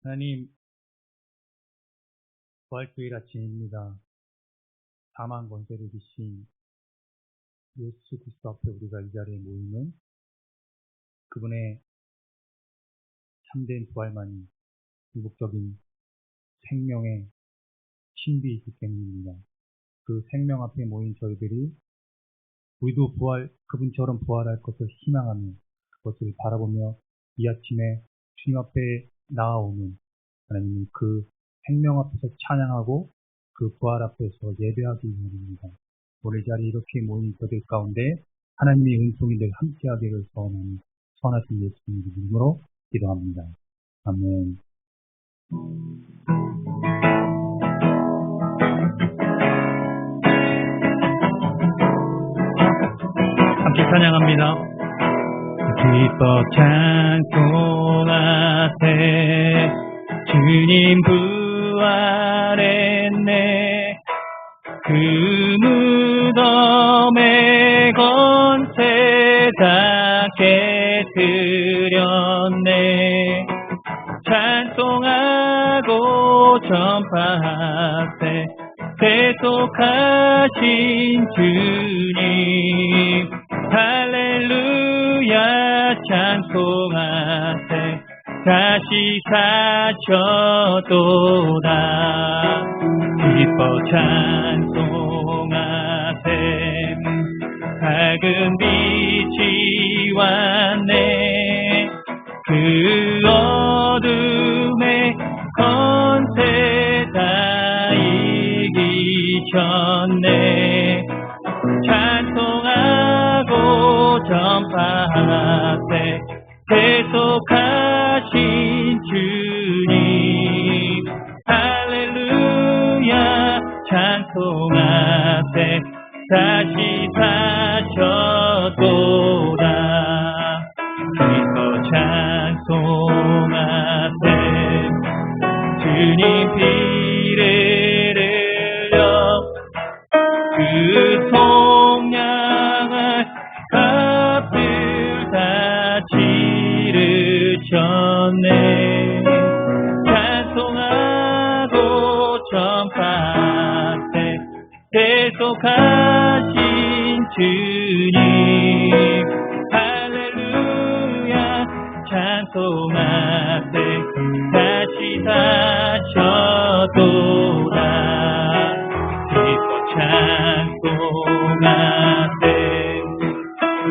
하나님, 부활주일 아침입니다. 사망 권세를 이기신 예수 그리스도 앞에 우리가 이 자리에 모이는 그분의 참된 부활만이 궁극적인 생명의 신비이기 때문입니다. 그 생명 앞에 모인 저희들이 우리도 그분처럼 부활할 것을 희망하며 그것을 바라보며 이 아침에 주님 앞에 나아오는 하나님 그 생명 앞에서 찬양하고 그 부활 앞에서 예배하기 위함입니다. 오늘 이 자리에 이렇게 모인 저들 가운데 하나님의 은총이 늘 함께하기를 소원하신 예수님의 이름으로 기도합니다. 아멘. 함께 찬양합니다. 기뻐 찬송하세 주님 부활했네 그 무덤의 권세 다 깨뜨렸네 찬송하고 전파하세 대속하신 주님 할렐루야 찬송하세 다시 사셔도다 기뻐 찬송하세 밝은 빛이 왔네 그 어둠의 권세 다 이기셨네 찬송하고 전파하세 대속하신 주님 할렐루야 찬송하세 다시 사셔도다 기뻐 찬송하세 주님 피를 흘려 그 속량할 값을 다 치르셨네 찬송하고 전파하세 대속하신 주님 할렐루야 찬송하세 다시 사셔도다 기뻐 찬송하세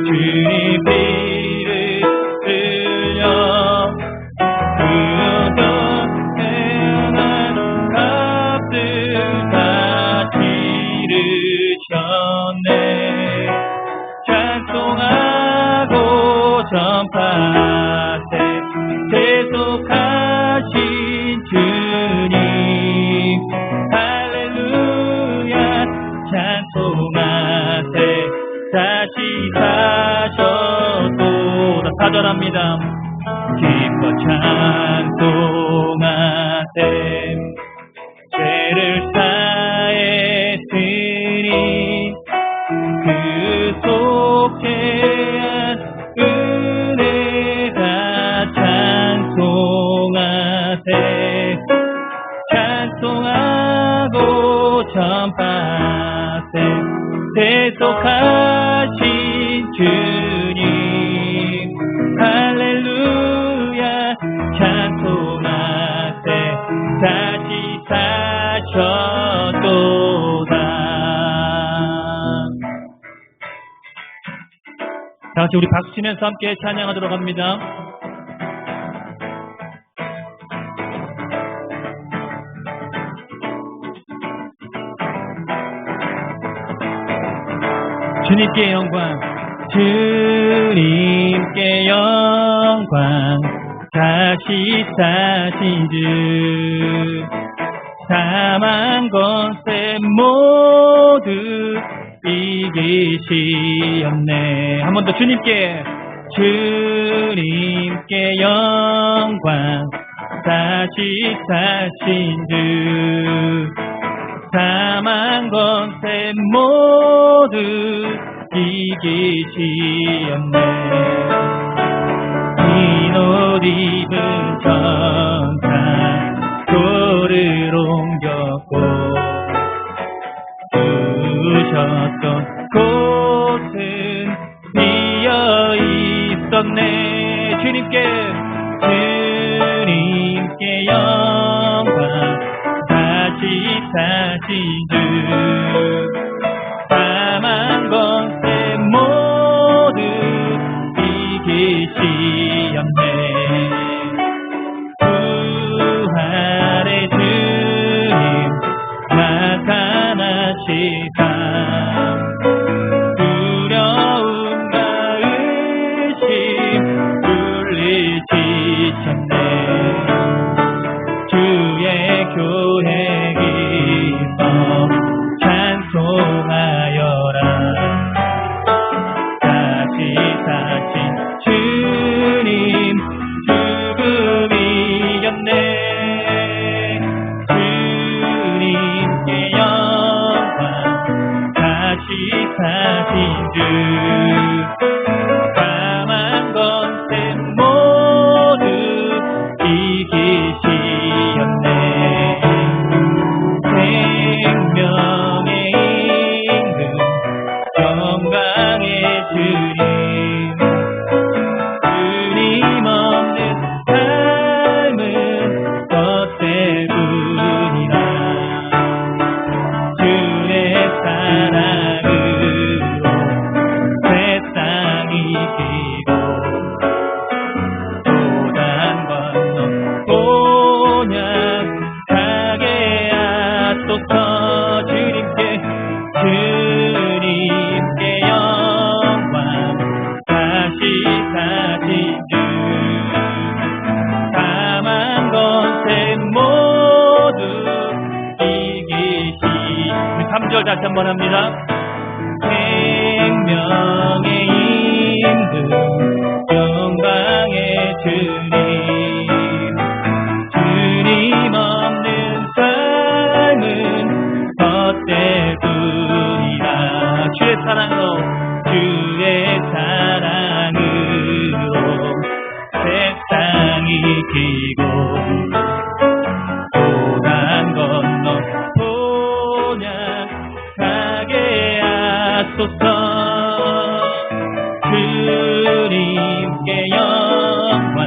주님 피를 흘려 그 어떤 값을 다 치르셨네 찬송하고 전파하세 대속하신 주님 할렐루야 찬송하세 다시 사셔도다 사절합니다 기뻐 찬송하세 죄를 사했으니 그 속죄한 은혜가 찬송하세 찬송하고 전파하세 대속하신 주님 할렐루야 찬송하세 다시 사셔도다 다같이 우리 박수치면서 함께 찬양하도록 합니다. 주님께 영광 주님께 영광 다시 사신 주 사망 권세 모두 이기시었네 한 번 더 주님께 영광 다시 사신 주 사망 권세 모두 이기시었네 흰 옷 입은 천사 너를 옮겼고 두셨던 곳은 비어 있었네. 주님께 영광 다시 주 다만 권세 모두 이기시었네. 부활의 주님 나타나시다. 두려움과 의심 물리치셨네. 주의 교회 기뻐 찬송하여라. 다시 사신 주님 죽음 이겼네. 주님께 영광 다시 사신 주 다만 권세 모두 이기시었네. 생명의 임금 영광의 주님 없는 삶은 덧대뿐이라. 주의 사랑으로 세상이 이기고 도단 건너 온약하게 하소서. 주님께 영광 다시 사신 주 다만 권세 모두 이기시. 3절 다시 한번 합니다. 생명의 임금 영광의 주님 없는 삶은 덧대뿐이라. 주의 사랑으로 세상이 이기고 도단 건너 온약하게 하소서. 주님께 영광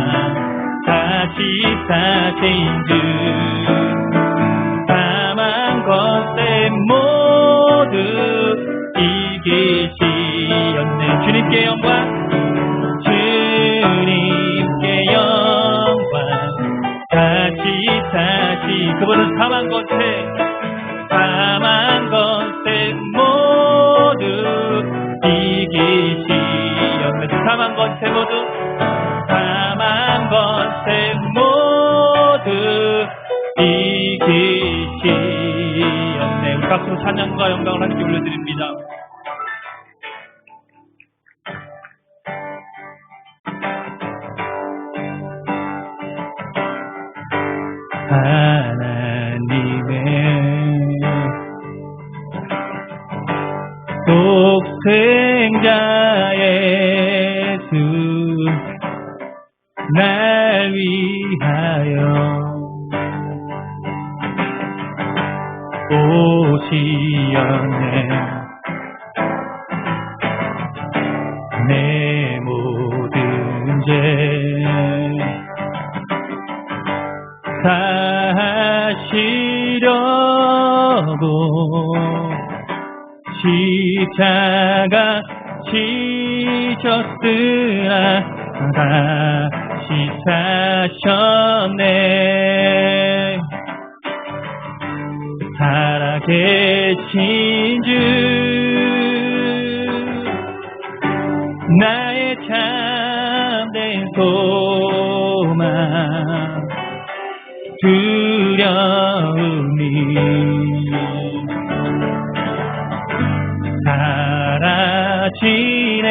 다시 사신 주 다만 권세 모두 이기시었네. 주님께 영광 다시 사시. 그분은 사만 권세 모두 이기시었네. 사만 권세 모두 이기시었네. 우리 박수로 찬양과 영광을 함께 올려드립니다. 하나님의 독생자 예수 날 위하여 오시었네. 내 모든 죄 사시려고 십자가 지셨으나 다시 사셨네. 살아계신 주 나의 참된 소망 두려움이 사라지네.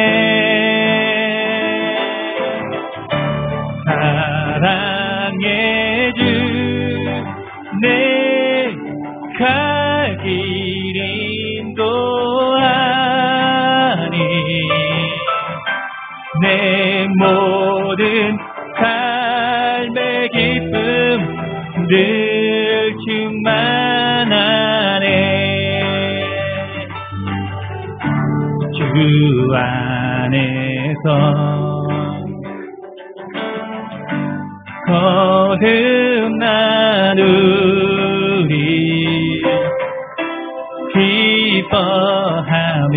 사랑의 주 내 갈 길 인도하니 내 모든 삶의 기쁨 늘 충만하네. 주 안에서 거듭나누리 기뻐하며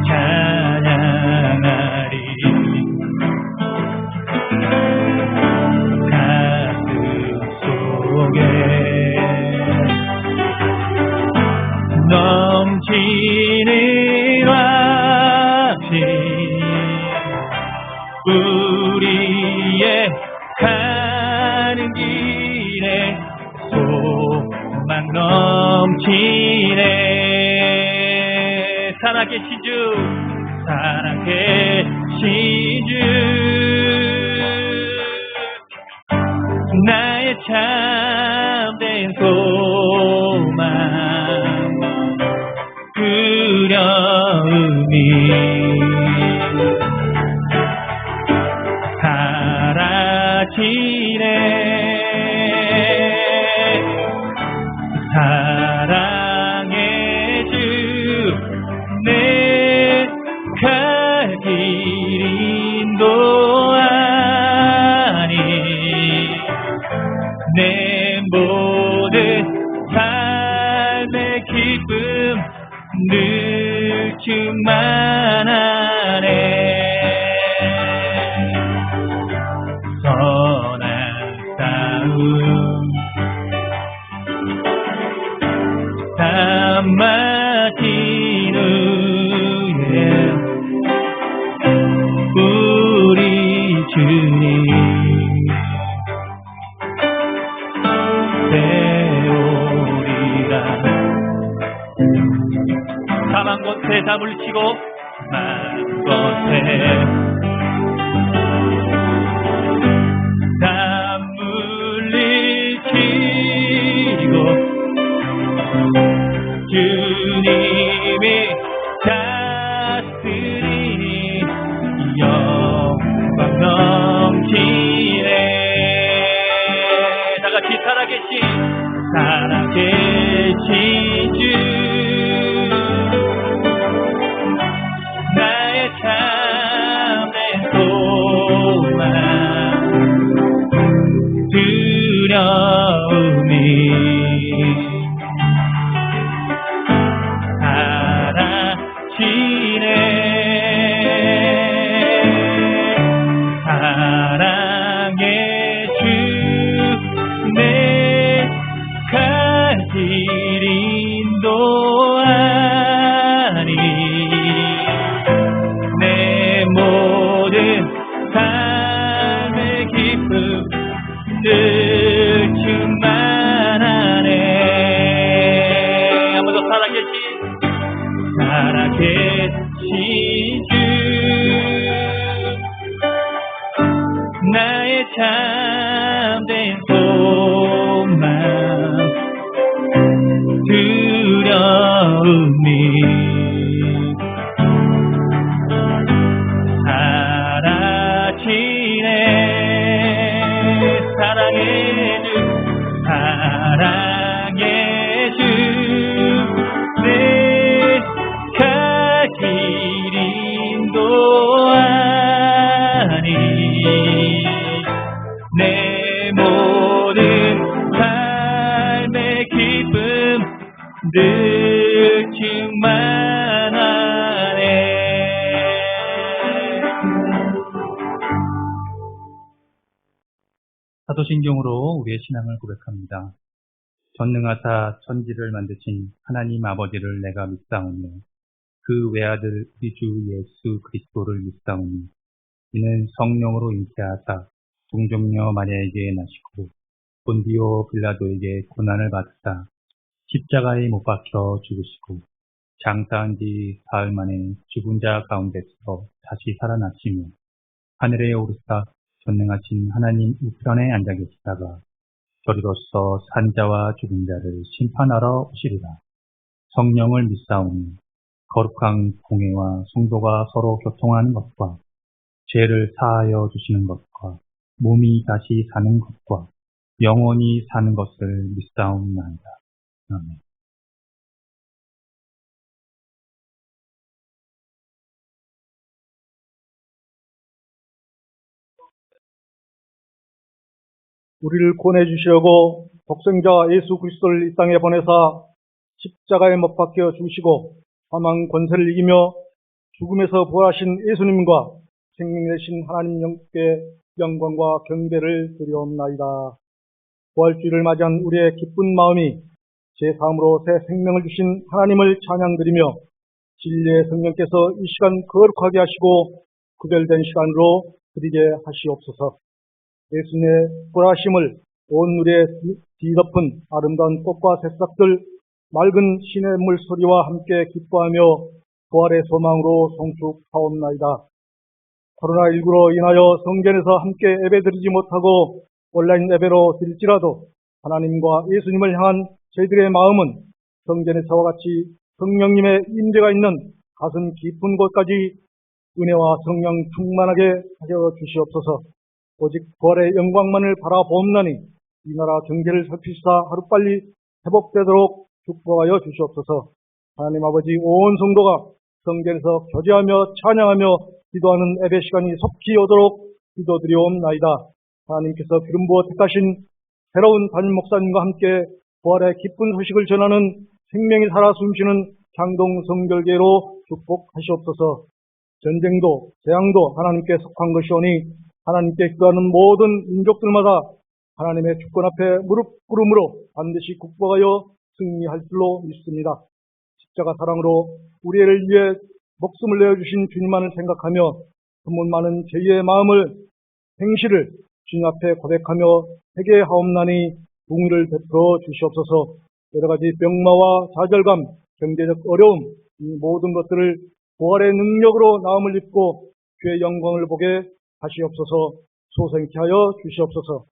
찬양하리. 가슴 속에 넘치는 확신, 우리의 가는 길에 소망 넘치네. 살아계신 주, 살아계신 주, 나의 참된 소망, 두려움이 사라지네. 사랑의 주, 내 갈 길 인도하니 내 모든 삶의 기쁨 늘 충만하네. 선한 싸움 다 마친 후에 우리 주님 세우리라. 사망 곳에 다 물리치고 만 곳에 다 물리치고 주님이 다스리니 영광 넘치네. 다같이 살아계신 주, 나의 참된 소망, 두려움이 사라지네. 사랑의 주, 내 갈 길 인도하니 내 모든 삶의 기쁨 늘 충만하네. 한 번 더 살아계신 주, 나의 참된 소망, 두려움이 사라지네. 사랑의 주, 사랑의 주, 내 갈 길 인도하니 내 모든 삶의 기쁨 늘 충만하네. 사도신경으로 우리의 신앙을 고백합니다. 전능하사 천지를 만드신 하나님 아버지를 내가 믿사오며 그 외아들 우리 주 예수 그리스도를 믿사오니 이는 성령으로 잉태하사 동정녀 마리아에게 나시고 본디오 빌라도에게 고난을 받으사 십자가에 못 박혀 죽으시고 장사한 지 사흘 만에 죽은 자 가운데서 다시 살아나시며 하늘에 오르사 전능하신 하나님 우편에 앉아 계시다가 저리로서 산자와 죽은 자를 심판하러 오시리라. 성령을 믿사오니 거룩한 공회와 성도가 서로 교통하는 것과 죄를 사하여 주시는 것과 몸이 다시 사는 것과 영원히 사는 것을 믿사옵나이다. 아멘. 우리를 구원해 주시려고 독생자 예수 그리스도를 이 땅에 보내사 십자가에 못 박혀 죽으시고 사망 권세를 이기며 죽음에서 부활하신 예수님과 생명 되신 하나님 영께 영광과 경배를 드리옵나이다. 부활주의를 맞이한 우리의 기쁜 마음이 제3으로 새 생명을 주신 하나님을 찬양드리며 진리의 성령께서 이 시간 거룩하게 하시고 구별된 시간으로 드리게 하시옵소서. 예수님의 부활하심을 온 누리에 뒤덮은 아름다운 꽃과 새싹들, 맑은 신의 물소리와 함께 기뻐하며 부활의 소망으로 송축하옵나이다. 코로나19로 인하여 성전에서 함께 예배드리지 못하고 온라인 예배로 드릴지라도 하나님과 예수님을 향한 저희들의 마음은 성전에서와 같이 성령님의 임재가 있는 가슴 깊은 곳까지 은혜와 성령 충만하게 하여 주시옵소서. 오직 부활의 영광만을 바라보옵나니 이 나라 경제를 살피시사 하루빨리 회복되도록 축복하여 주시옵소서. 하나님 아버지, 온 성도가 성전에서 교제하며 찬양하며 기도하는 예배 시간이 속히 오도록 기도드리옵나이다. 하나님께서 기름 부어 택하신 새로운 담임 목사님과 함께 부활의 기쁜 소식을 전하는 생명이 살아 숨쉬는 창동 성결계로 축복하시옵소서. 전쟁도 재앙도 하나님께 속한 것이오니 하나님께 기도하는 모든 민족들마다 하나님의 주권 앞에 무릎 꿇음으로 반드시 극복하여 승리할 줄로 믿습니다. 십자가 사랑으로 우리를 위해 목숨을 내어주신 주님만을 생각하며 소문 많은 저희의 마음을 행실을 주님 앞에 고백하며 회개하옵나니 공의를 베풀어 주시옵소서. 여러 가지 병마와 좌절감, 경제적 어려움, 이 모든 것들을 부활의 능력으로 나음을 입고 주의 영광을 보게 하시옵소서. 소생케 하여 주시옵소서.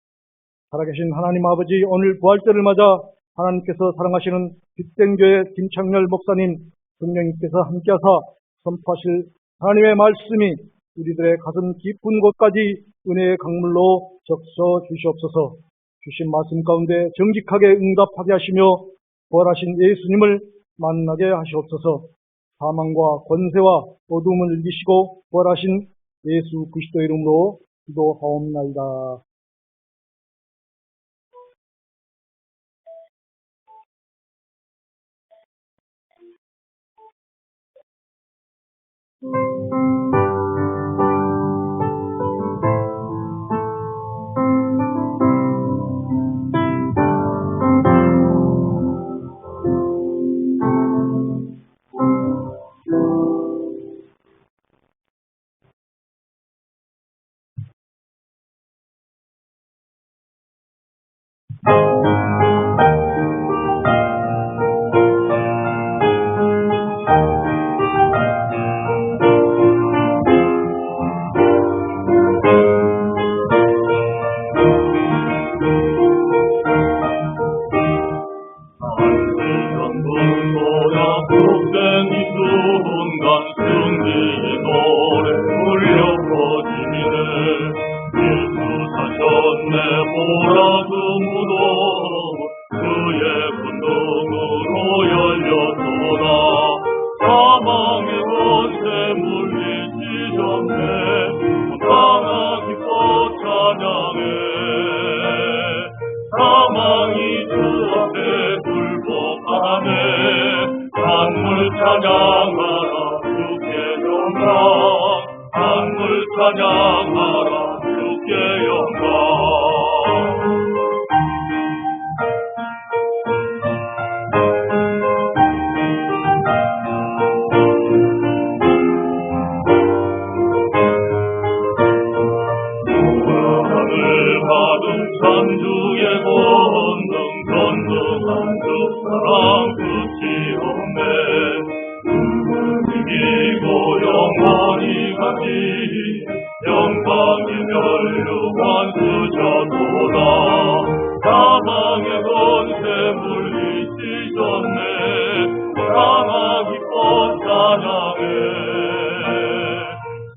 살아계신 하나님 아버지, 오늘 부활절을 맞아 하나님께서 사랑하시는 빛된 교회 김창렬 목사님, 성령님께서 함께하사 선포하실 하나님의 말씀이 우리들의 가슴 깊은 곳까지 은혜의 강물로 적셔 주시옵소서. 주신 말씀 가운데 정직하게 응답하게 하시며 부활하신 예수님을 만나게 하시옵소서. 사망과 권세와 어둠을 이기시고 부활하신 예수 그리스도의 이름으로 기도하옵나이다.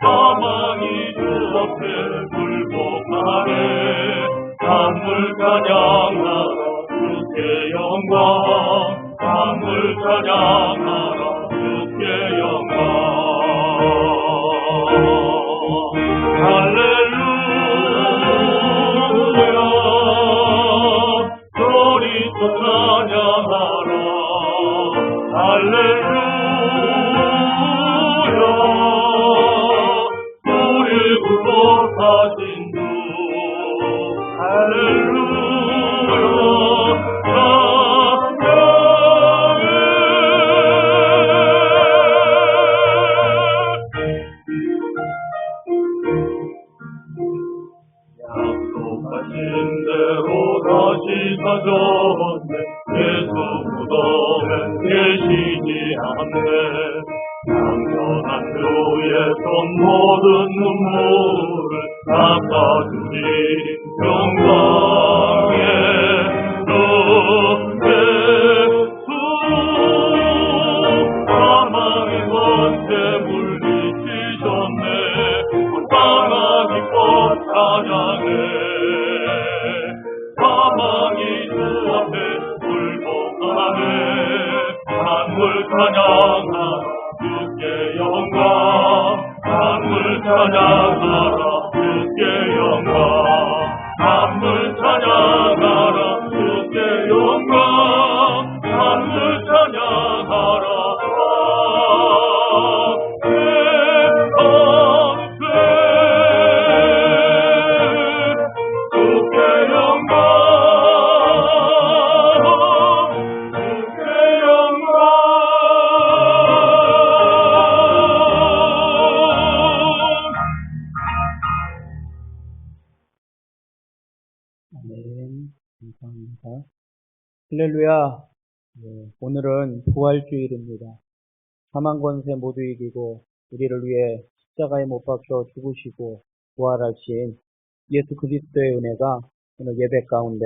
사망이 주 앞에 굴복하네. 만물 찬양하라 주께 영광, 만물 찬양하라 주께 영광. 할렐루야 소리쳐 찬양하라. 할렐루야 우리 구속하신 주. 할렐루야 약속하신 대로 다시 찾아왔네. 예수 무덤에 계시지 않네. 양전한 주의 손 모든 눈물을 닦아주리. 영광의 주 예수 사망의 권세 물리치셨네. 사망 기뻐 찬양해. 사망이 주 앞에 굴복하네. 만물 찬양하라 주께 영광, 만물 찬양하라 주께 영광, 만물 찬양하라 주께 영광, 만물 찬양하라. 아멘. 감사합니다. 할렐루야. 오늘은 부활주일입니다. 사망 권세 모두 이기고 우리를 위해 십자가에 못 박혀 죽으시고 부활하신 예수 그리스도의 은혜가 오늘 예배 가운데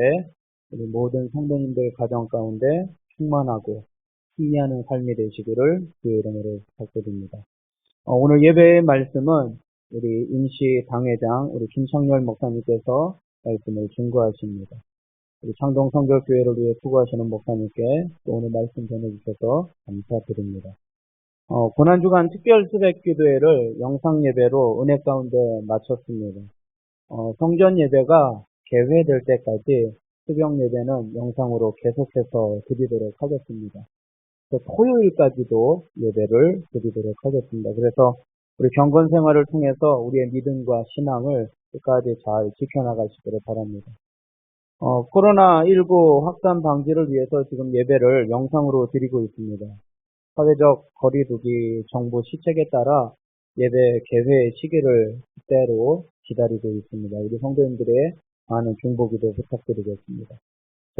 우리 모든 성도님들 가정 가운데 충만하고 승리하는 삶이 되시기를 주의 이름으로 부탁드립니다. 오늘 예배의 말씀은 우리 임시 당회장 우리 김창렬 목사님께서 말씀을 증거하십니다. 우리 창동 성결교회를 위해 수고하시는 목사님께 또 오늘 말씀 전해주셔서 감사드립니다. 고난주간 특별 수백 기도회를 영상 예배로 은혜 가운데 마쳤습니다. 성전 예배가 개회될 때까지 수병 예배는 영상으로 계속해서 드리도록 하겠습니다. 토요일까지도 예배를 드리도록 하겠습니다. 그래서 우리 경건 생활을 통해서 우리의 믿음과 신앙을 끝까지 잘 지켜나가시기를 바랍니다. 코로나19 확산 방지를 위해서 지금 예배를 영상으로 드리고 있습니다. 사회적 거리두기 정부 시책에 따라 예배 개회 시기를 그대로 기다리고 있습니다. 우리 성도님들의 많은 중보기도 부탁드리겠습니다.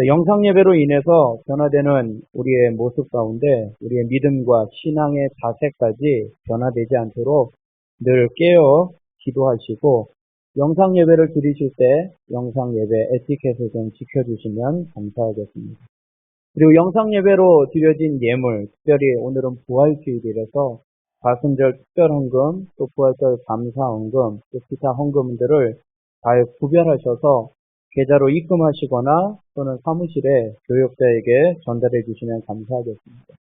영상 예배로 인해서 변화되는 우리의 모습 가운데 우리의 믿음과 신앙의 자세까지 변화되지 않도록 늘 깨어 기도하시고 영상 예배를 드리실 때 영상 예배 에티켓을 좀 지켜주시면 감사하겠습니다. 그리고 영상 예배로 드려진 예물, 특별히 오늘은 부활주일이라서 가순절 특별헌금, 또 부활절 감사헌금, 또 기타 헌금들을 잘 구별하셔서 계좌로 입금하시거나 또는 사무실에 교역자에게 전달해 주시면 감사하겠습니다.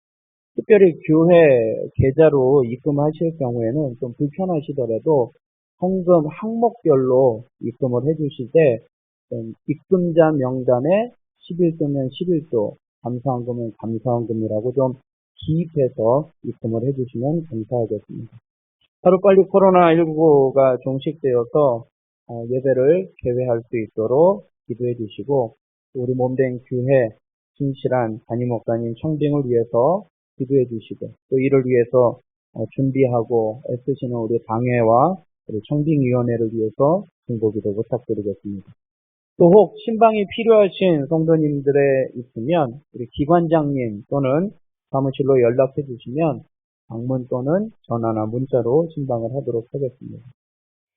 특별히 교회 계좌로 입금하실 경우에는 좀 불편하시더라도 헌금 항목별로 입금을 해주실 때 입금자 명단에 11도면 11도, 감사헌금은 감사헌금이라고 좀 기입해서 입금을 해주시면 감사하겠습니다. 하루빨리 코로나19가 종식되어서 예배를 개회할 수 있도록 기도해 주시고 우리 몸된 교회 신실한 담임 목사님 청빙을 위해서 기도해 주시고 또 이를 위해서 준비하고 애쓰시는 우리 당회와 우리 청빙위원회를 위해서 중보기도 부탁드리겠습니다. 또 혹 신방이 필요하신 성도님들에 있으면 우리 기관장님 또는 사무실로 연락해 주시면 방문 또는 전화나 문자로 신방을 하도록 하겠습니다.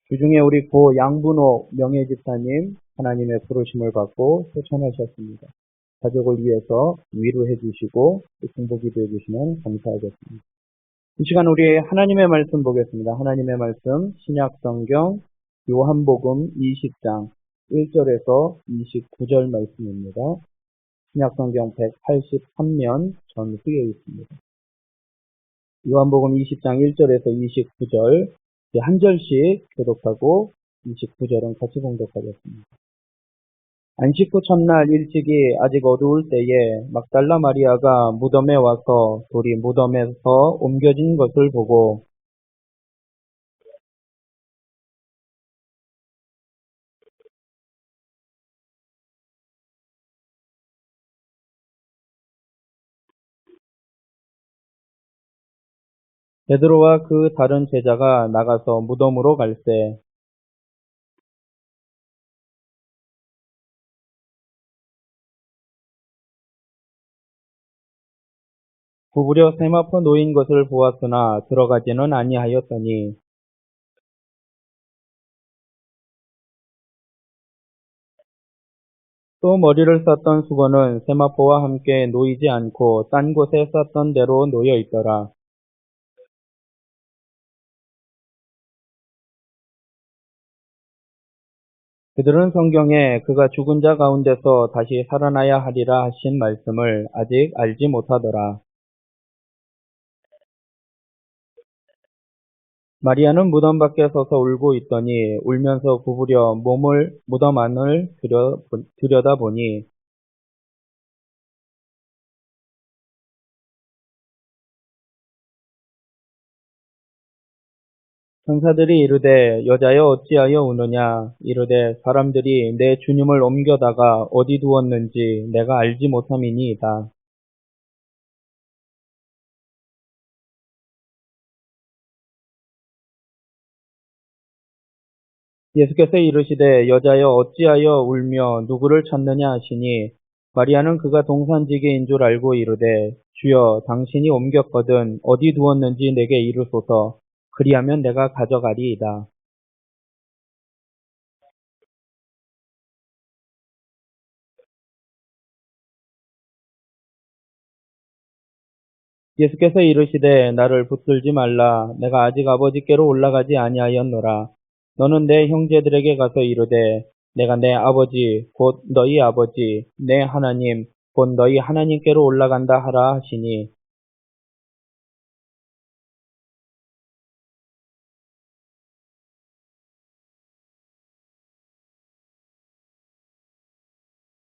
주중에 우리 고 양분호 명예집사님 하나님의 부르심을 받고 소천하셨습니다. 가족을 위해서 위로해 주시고 중보기도 해주시면 감사하겠습니다. 이 시간 우리 하나님의 말씀 보겠습니다. 하나님의 말씀 신약성경 요한복음 20장 1절에서 29절 말씀입니다. 신약성경 183면 전후에 있습니다. 요한복음 20장 1절에서 29절 한 절씩 교독하고 29절은 같이 봉독하겠습니다. 안식 후 첫날 일찍이 아직 어두울 때에 막달라 마리아가 무덤에 와서 돌이 무덤에서 옮겨진 것을 보고 베드로와 그 다른 제자가 나가서 무덤으로 갈새 구부려 세마포 놓인 것을 보았으나 들어가지는 아니하였더니 또 머리를 썼던 수건은 세마포와 함께 놓이지 않고 딴 곳에 썼던 대로 놓여 있더라. 그들은 성경에 그가 죽은 자 가운데서 다시 살아나야 하리라 하신 말씀을 아직 알지 못하더라. 마리아는 무덤 밖에 서서 울고 있더니 울면서 구부려 몸을 무덤 안을 들여다보니 천사들이 이르되 여자여 어찌하여 우느냐 이르되 사람들이 내 주님을 옮겨다가 어디 두었는지 내가 알지 못함이니이다. 예수께서 이르시되 여자여 어찌하여 울며 누구를 찾느냐 하시니 마리아는 그가 동산지기인 줄 알고 이르되 주여 당신이 옮겼거든 어디 두었는지 내게 이르소서 그리하면 내가 가져가리이다. 예수께서 이르시되 나를 붙들지 말라 내가 아직 아버지께로 올라가지 아니하였노라. 너는 내 형제들에게 가서 이르되 내가 내 아버지 곧 너희 아버지 내 하나님 곧 너희 하나님께로 올라간다 하라 하시니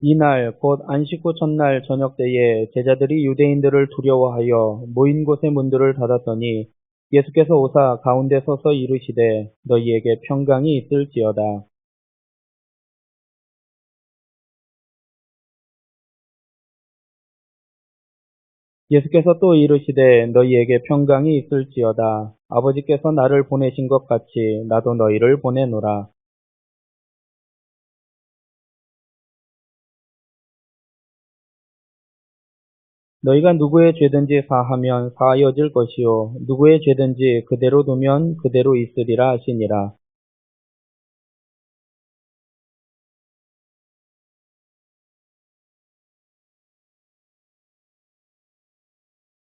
이날 곧 안식 후 첫날 저녁 때에 제자들이 유대인들을 두려워하여 모인 곳의 문들을 닫았더니 예수께서 오사 가운데 서서 이르시되 너희에게 평강이 있을지어다. 예수께서 또 이르시되 너희에게 평강이 있을지어다. 아버지께서 나를 보내신 것 같이 나도 너희를 보내노라. 너희가 누구의 죄든지 사하면 사하여질 것이요 누구의 죄든지 그대로 두면 그대로 있으리라 하시니라.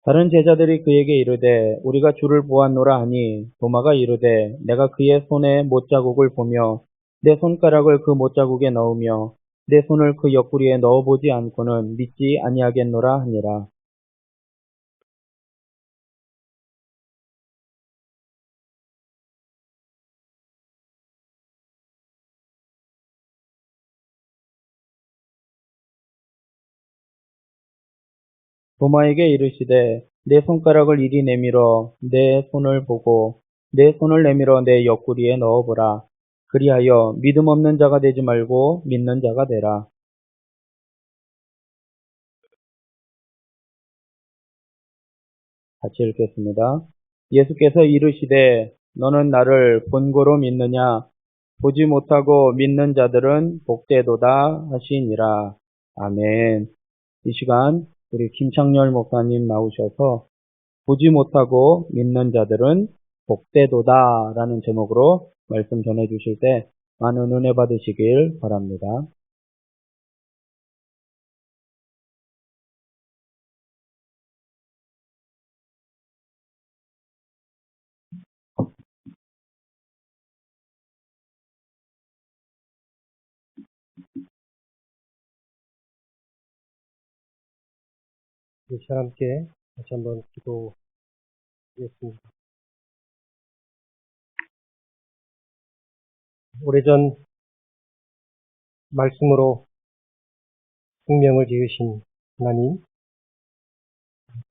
다른 제자들이 그에게 이르되 우리가 주를 보았노라 하니 도마가 이르되 내가 그의 손에 못자국을 보며 내 손가락을 그 못자국에 넣으며 내 손을 그 옆구리에 넣어보지 않고는 믿지 아니하겠노라 하니라. 도마에게 이르시되 내 손가락을 이리 내밀어 내 손을 보고 내 손을 내밀어 내 옆구리에 넣어보라. 그리하여 믿음 없는 자가 되지 말고 믿는 자가 되라. 같이 읽겠습니다. 예수께서 이르시되 너는 나를 본고로 믿느냐 보지 못하고 믿는 자들은 복되도다 하시니라. 아멘. 이 시간 우리 김창렬 목사님 나오셔서 보지 못하고 믿는 자들은 복되도다 라는 제목으로 말씀 전해주실 때 많은 은혜 받으시길 바랍니다. 우리 시간 함께 다시 한번 기도하겠습니다. 오래전 말씀으로 생명을 지으신 하나님,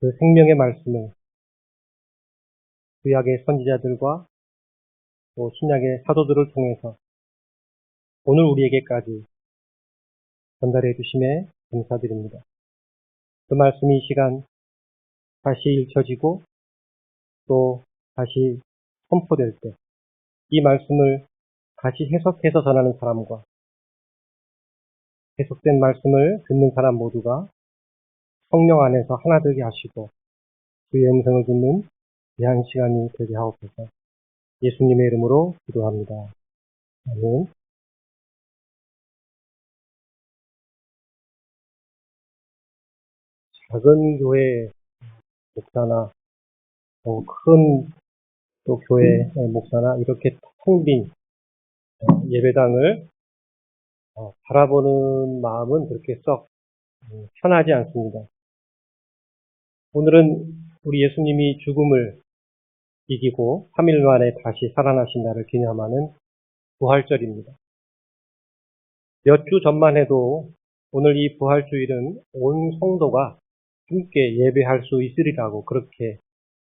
그 생명의 말씀을 구약의 선지자들과 또 신약의 사도들을 통해서 오늘 우리에게까지 전달해 주심에 감사드립니다. 그 말씀이 이 시간 다시 읽혀지고 또 다시 선포될 때 이 말씀을 다시 해석해서 전하는 사람과 해석된 말씀을 듣는 사람 모두가 성령 안에서 하나 되게 하시고 주의 음성을 듣는 귀한 시간이 되게 하옵소서. 예수님의 이름으로 기도합니다. 아멘. 작은 교회 목사나 큰 또 교회 목사나 이렇게 텅 빈 예배당을 바라보는 마음은 그렇게 썩 편하지 않습니다. 오늘은 우리 예수님이 죽음을 이기고 3일 만에 다시 살아나신 날을 기념하는 부활절입니다. 몇 주 전만 해도 오늘 이 부활주일은 온 성도가 함께 예배할 수 있으리라고 그렇게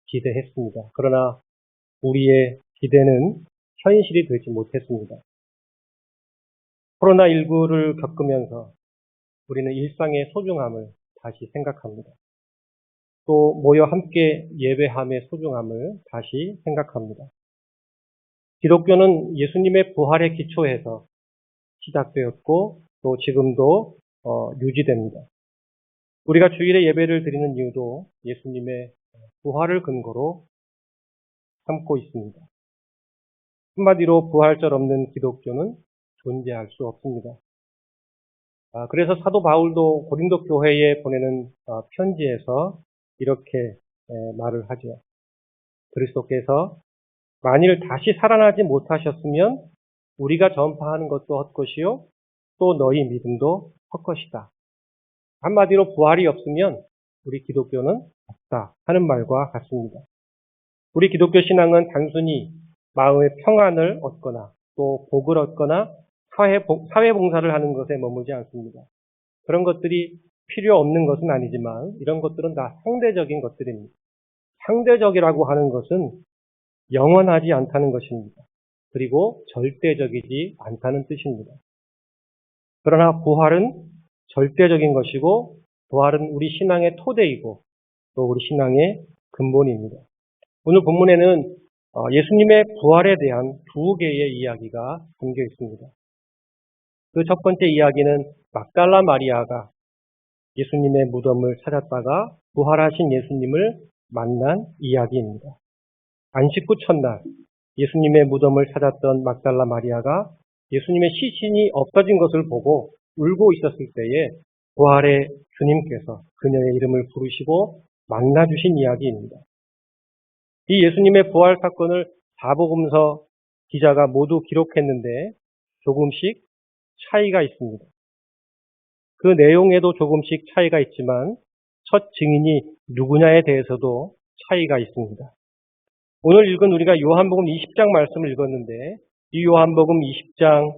기대했습니다. 그러나 우리의 기대는 현실이 되지 못했습니다. 코로나19를 겪으면서 우리는 일상의 소중함을 다시 생각합니다. 또 모여 함께 예배함의 소중함을 다시 생각합니다. 기독교는 예수님의 부활의 기초에서 시작되었고 또 지금도 유지됩니다. 우리가 주일에 예배를 드리는 이유도 예수님의 부활을 근거로 삼고 있습니다. 한마디로 부활절 없는 기독교는 존재할 수 없습니다. 그래서 사도 바울도 고린도 교회에 보내는 편지에서 이렇게 말을 하죠. 그리스도께서 만일 다시 살아나지 못하셨으면 우리가 전파하는 것도 헛것이요 또 너희 믿음도 헛것이다. 한마디로 부활이 없으면 우리 기독교는 없다 하는 말과 같습니다. 우리 기독교 신앙은 단순히 마음의 평안을 얻거나 또 복을 얻거나 사회 봉사를 하는 것에 머물지 않습니다. 그런 것들이 필요 없는 것은 아니지만 이런 것들은 다 상대적인 것들입니다. 상대적이라고 하는 것은 영원하지 않다는 것입니다. 그리고 절대적이지 않다는 뜻입니다. 그러나 부활은 절대적인 것이고 부활은 우리 신앙의 토대이고 또 우리 신앙의 근본입니다. 오늘 본문에는 예수님의 부활에 대한 두 개의 이야기가 담겨 있습니다. 그 첫 번째 이야기는 막달라 마리아가 예수님의 무덤을 찾았다가 부활하신 예수님을 만난 이야기입니다. 안식 후 첫날 예수님의 무덤을 찾았던 막달라 마리아가 예수님의 시신이 없어진 것을 보고 울고 있었을 때에 부활의 주님께서 그녀의 이름을 부르시고 만나주신 이야기입니다. 이 예수님의 부활 사건을 사복음서 기자가 모두 기록했는데 조금씩 차이가 있습니다. 그 내용에도 조금씩 차이가 있지만 첫 증인이 누구냐에 대해서도 차이가 있습니다. 오늘 읽은 우리가 요한복음 20장 말씀을 읽었는데 이 요한복음 20장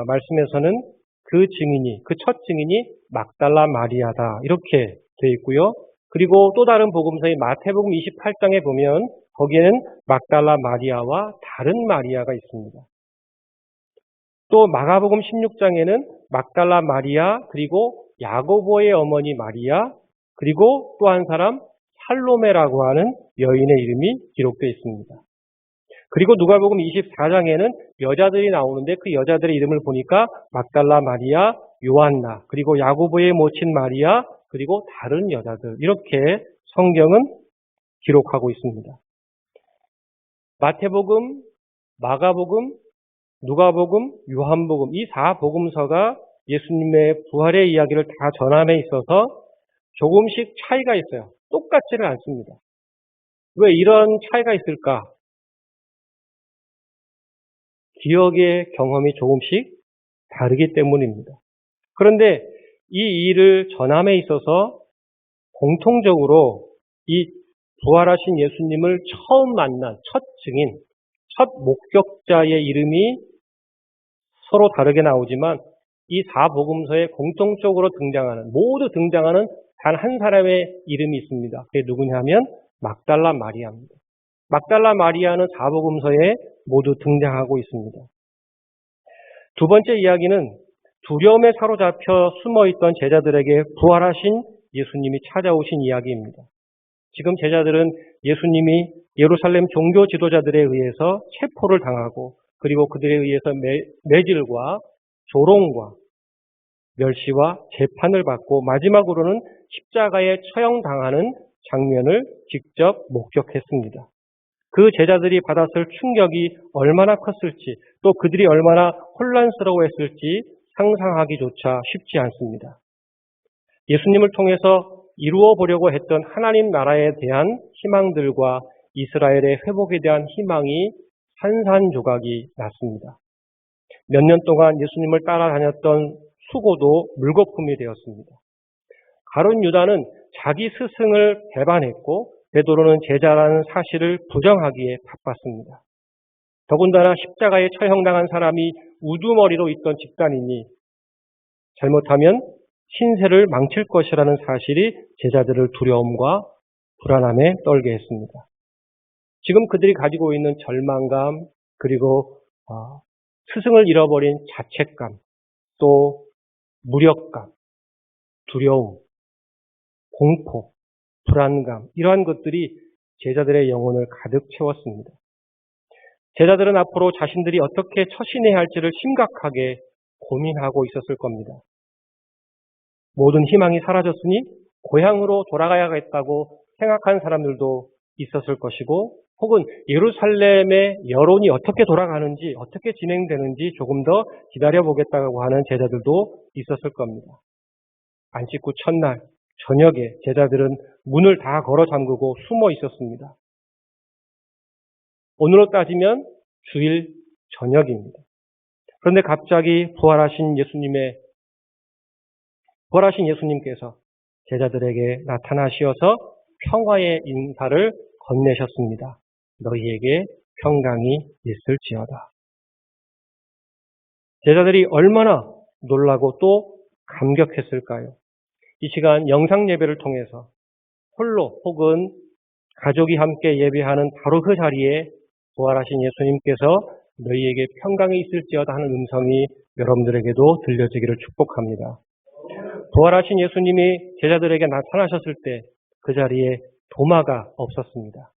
말씀에서는 그 증인이, 그 첫 증인이 막달라 마리아다 이렇게 되어 있고요. 그리고 또 다른 복음서인 마태복음 28장에 보면 거기에는 막달라 마리아와 다른 마리아가 있습니다. 또 마가복음 16장에는 막달라 마리아 그리고 야고보의 어머니 마리아 그리고 또 한 사람 살로메라고 하는 여인의 이름이 기록되어 있습니다. 그리고 누가복음 24장에는 여자들이 나오는데 그 여자들의 이름을 보니까 막달라 마리아, 요한나, 그리고 야고보의 모친 마리아, 그리고 다른 여자들 이렇게 성경은 기록하고 있습니다. 마태복음, 마가복음, 누가복음, 요한복음 이 4복음서가 예수님의 부활의 이야기를 다 전함에 있어서 조금씩 차이가 있어요. 똑같지는 않습니다. 왜 이런 차이가 있을까? 기억의 경험이 조금씩 다르기 때문입니다. 그런데 이 일을 전함에 있어서 공통적으로 이 부활하신 예수님을 처음 만난 첫 증인, 첫 목격자의 이름이 서로 다르게 나오지만 이 사복음서에 공통적으로 모두 등장하는 단 한 사람의 이름이 있습니다. 그게 누구냐면 막달라 마리아입니다. 막달라 마리아는 사복음서에 모두 등장하고 있습니다. 두 번째 이야기는 두려움에 사로잡혀 숨어있던 제자들에게 부활하신 예수님이 찾아오신 이야기입니다. 지금 제자들은 예수님이 예루살렘 종교 지도자들에 의해서 체포를 당하고 그리고 그들에 의해서 매질과 조롱과 멸시와 재판을 받고 마지막으로는 십자가에 처형당하는 장면을 직접 목격했습니다. 그 제자들이 받았을 충격이 얼마나 컸을지 또 그들이 얼마나 혼란스러워했을지 상상하기조차 쉽지 않습니다. 예수님을 통해서 이루어 보려고 했던 하나님 나라에 대한 희망들과 이스라엘의 회복에 대한 희망이 산산조각이 났습니다. 몇 년 동안 예수님을 따라다녔던 수고도 물거품이 되었습니다. 가룟 유다는 자기 스승을 배반했고 베드로는 제자라는 사실을 부정하기에 바빴습니다. 더군다나 십자가에 처형당한 사람이 우두머리로 있던 집단이니 잘못하면 신세를 망칠 것이라는 사실이 제자들을 두려움과 불안함에 떨게 했습니다. 지금 그들이 가지고 있는 절망감 그리고 스승을 잃어버린 자책감 또 무력감, 두려움, 공포, 불안감 이러한 것들이 제자들의 영혼을 가득 채웠습니다. 제자들은 앞으로 자신들이 어떻게 처신해야 할지를 심각하게 고민하고 있었을 겁니다. 모든 희망이 사라졌으니 고향으로 돌아가야겠다고 생각한 사람들도 있었을 것이고 혹은 예루살렘의 여론이 어떻게 돌아가는지 어떻게 진행되는지 조금 더 기다려보겠다고 하는 제자들도 있었을 겁니다. 안식구 첫날 저녁에 제자들은 문을 다 걸어 잠그고 숨어 있었습니다. 오늘로 따지면 주일 저녁입니다. 그런데 갑자기 부활하신 예수님께서 제자들에게 나타나시어서 평화의 인사를 건네셨습니다. 너희에게 평강이 있을지어다. 제자들이 얼마나 놀라고 또 감격했을까요? 이 시간 영상 예배를 통해서 홀로 혹은 가족이 함께 예배하는 바로 그 자리에 부활하신 예수님께서 너희에게 평강이 있을지어다 하는 음성이 여러분들에게도 들려지기를 축복합니다. 부활하신 예수님이 제자들에게 나타나셨을 때 그 자리에 도마가 없었습니다.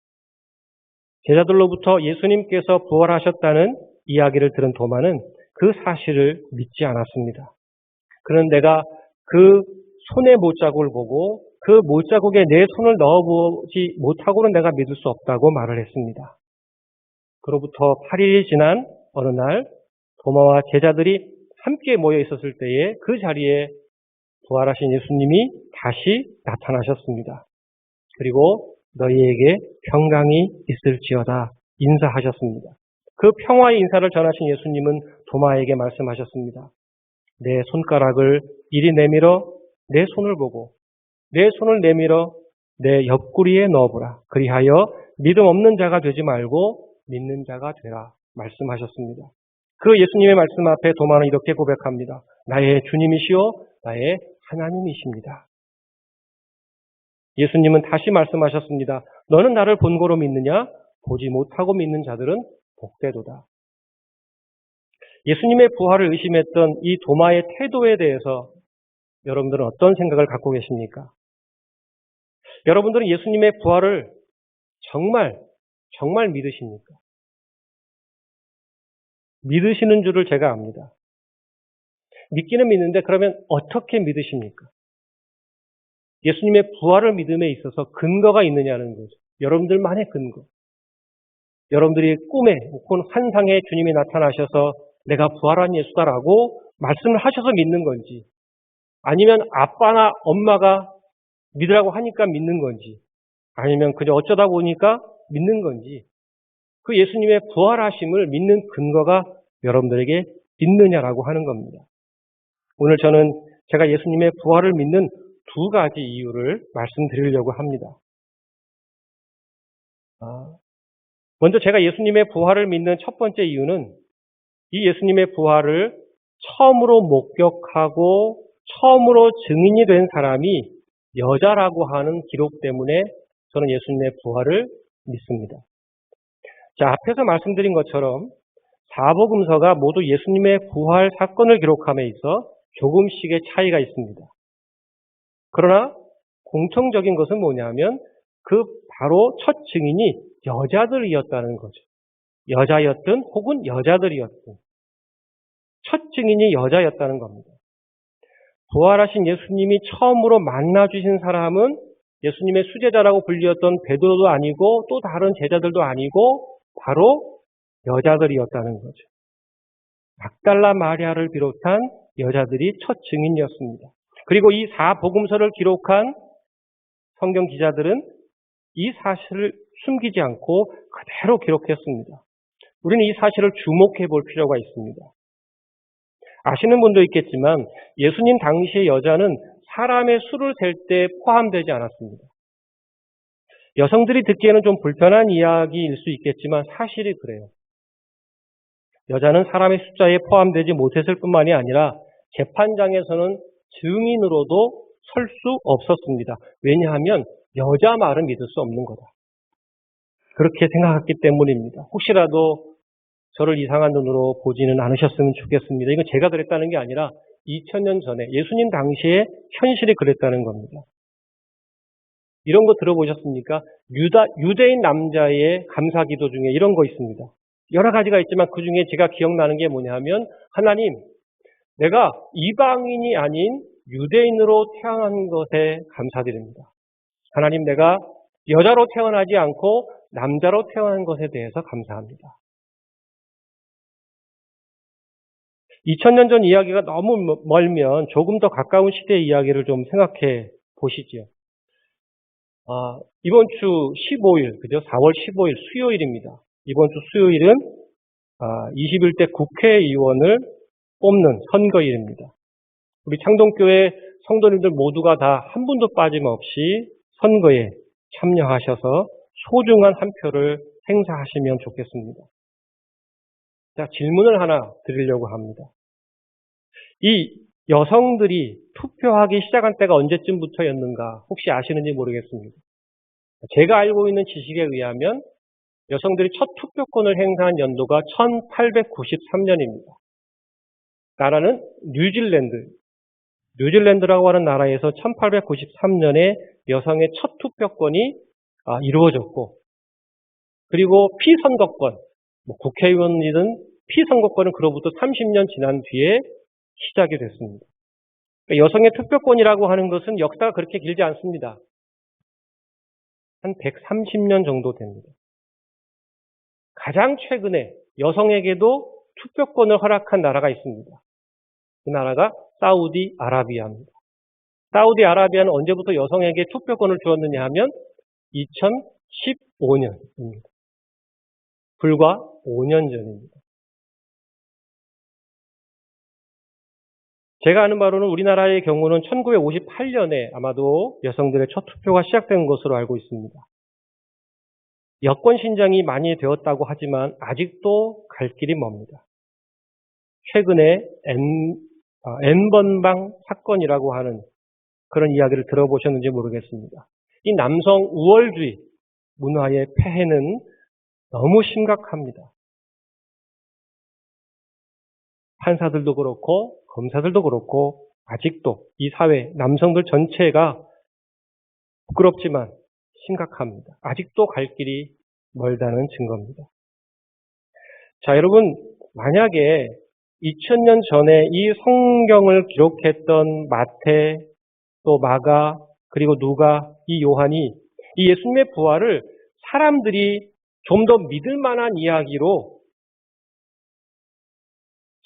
제자들로부터 예수님께서 부활하셨다는 이야기를 들은 도마는 그 사실을 믿지 않았습니다. 그는 내가 그 손의 못자국을 보고 그 못자국에 내 손을 넣어보지 못하고는 내가 믿을 수 없다고 말을 했습니다. 그로부터 8일이 지난 어느 날 도마와 제자들이 함께 모여 있었을 때에 그 자리에 부활하신 예수님이 다시 나타나셨습니다. 그리고 너희에게 평강이 있을지어다 인사하셨습니다. 그 평화의 인사를 전하신 예수님은 도마에게 말씀하셨습니다. 내 손가락을 이리 내밀어 내 손을 보고 내 손을 내밀어 내 옆구리에 넣어보라. 그리하여 믿음 없는 자가 되지 말고 믿는 자가 되라 말씀하셨습니다. 그 예수님의 말씀 앞에 도마는 이렇게 고백합니다. 나의 주님이시오 나의 하나님이십니다. 예수님은 다시 말씀하셨습니다. 너는 나를 본고로 믿느냐? 보지 못하고 믿는 자들은 복되도다. 예수님의 부활을 의심했던 이 도마의 태도에 대해서 여러분들은 어떤 생각을 갖고 계십니까? 여러분들은 예수님의 부활을 정말 믿으십니까? 믿으시는 줄을 제가 압니다. 믿기는 믿는데 그러면 어떻게 믿으십니까? 예수님의 부활을 믿음에 있어서 근거가 있느냐는 거죠. 여러분들만의 근거. 여러분들이 꿈에 혹은 환상에 주님이 나타나셔서 내가 부활한 예수다라고 말씀을 하셔서 믿는 건지 아니면 아빠나 엄마가 믿으라고 하니까 믿는 건지 아니면 그저 어쩌다 보니까 믿는 건지 그 예수님의 부활하심을 믿는 근거가 여러분들에게 있느냐라고 하는 겁니다. 오늘 저는 제가 예수님의 부활을 믿는 두 가지 이유를 말씀드리려고 합니다. 먼저 제가 예수님의 부활을 믿는 첫 번째 이유는 이 예수님의 부활을 처음으로 목격하고 처음으로 증인이 된 사람이 여자라고 하는 기록 때문에 저는 예수님의 부활을 믿습니다. 자, 앞에서 말씀드린 것처럼 사복음서가 모두 예수님의 부활 사건을 기록함에 있어 조금씩의 차이가 있습니다. 그러나 공통적인 것은 뭐냐면 그 바로 첫 증인이 여자들이었다는 거죠. 여자였든 혹은 여자들이었든 첫 증인이 여자였다는 겁니다. 부활하신 예수님이 처음으로 만나주신 사람은 예수님의 수제자라고 불리었던 베드로도 아니고 또 다른 제자들도 아니고 바로 여자들이었다는 거죠. 막달라 마리아를 비롯한 여자들이 첫 증인이었습니다. 그리고 이 사복음서를 기록한 성경 기자들은 이 사실을 숨기지 않고 그대로 기록했습니다. 우리는 이 사실을 주목해 볼 필요가 있습니다. 아시는 분도 있겠지만 예수님 당시의 여자는 사람의 수를 셀 때 포함되지 않았습니다. 여성들이 듣기에는 좀 불편한 이야기일 수 있겠지만 사실이 그래요. 여자는 사람의 숫자에 포함되지 못했을 뿐만이 아니라 재판장에서는 증인으로도 설 수 없었습니다. 왜냐하면 여자 말은 믿을 수 없는 거다. 그렇게 생각했기 때문입니다. 혹시라도 저를 이상한 눈으로 보지는 않으셨으면 좋겠습니다. 이건 제가 그랬다는 게 아니라 2000년 전에 예수님 당시에 현실이 그랬다는 겁니다. 이런 거 들어보셨습니까? 유대인 남자의 감사기도 중에 이런 거 있습니다. 여러 가지가 있지만 그 중에 제가 기억나는 게 뭐냐면 하나님, 내가 이방인이 아닌 유대인으로 태어난 것에 감사드립니다. 하나님, 내가 여자로 태어나지 않고 남자로 태어난 것에 대해서 감사합니다. 2000년 전 이야기가 너무 멀면 조금 더 가까운 시대의 이야기를 좀 생각해 보시죠. 이번 주 15일, 그죠? 4월 15일 수요일입니다. 이번 주 수요일은 21대 국회의원을 뽑는 선거일입니다. 우리 창동교회 성도님들 모두가 다 한 분도 빠짐없이 선거에 참여하셔서 소중한 한 표를 행사하시면 좋겠습니다. 자, 질문을 하나 드리려고 합니다. 이 여성들이 투표하기 시작한 때가 언제쯤부터였는가 혹시 아시는지 모르겠습니다. 제가 알고 있는 지식에 의하면 여성들이 첫 투표권을 행사한 연도가 1893년입니다. 나라는 뉴질랜드라고 하는 나라에서 1893년에 여성의 첫 투표권이 이루어졌고, 그리고 피선거권, 국회의원이든 피선거권은 그로부터 30년 지난 뒤에 시작이 됐습니다. 그러니까 여성의 투표권이라고 하는 것은 역사가 그렇게 길지 않습니다. 한 130년 정도 됩니다. 가장 최근에 여성에게도 투표권을 허락한 나라가 있습니다. 그 나라가 사우디아라비아입니다. 사우디아라비아는 언제부터 여성에게 투표권을 주었느냐 하면 2015년입니다. 불과 5년 전입니다. 제가 아는 바로는 우리나라의 경우는 1958년에 아마도 여성들의 첫 투표가 시작된 것으로 알고 있습니다. 여권 신장이 많이 되었다고 하지만 아직도 갈 길이 멉니다. 최근에 N번방 사건이라고 하는 그런 이야기를 들어보셨는지 모르겠습니다. 이 남성 우월주의 문화의 폐해는 너무 심각합니다. 판사들도 그렇고 검사들도 그렇고 아직도 이 사회 남성들 전체가 부끄럽지만 심각합니다. 아직도 갈 길이 멀다는 증거입니다. 자, 여러분, 만약에 2000년 전에 이 성경을 기록했던 마태, 또 마가, 그리고 누가, 이 요한이 이 예수님의 부활을 사람들이 좀 더 믿을 만한 이야기로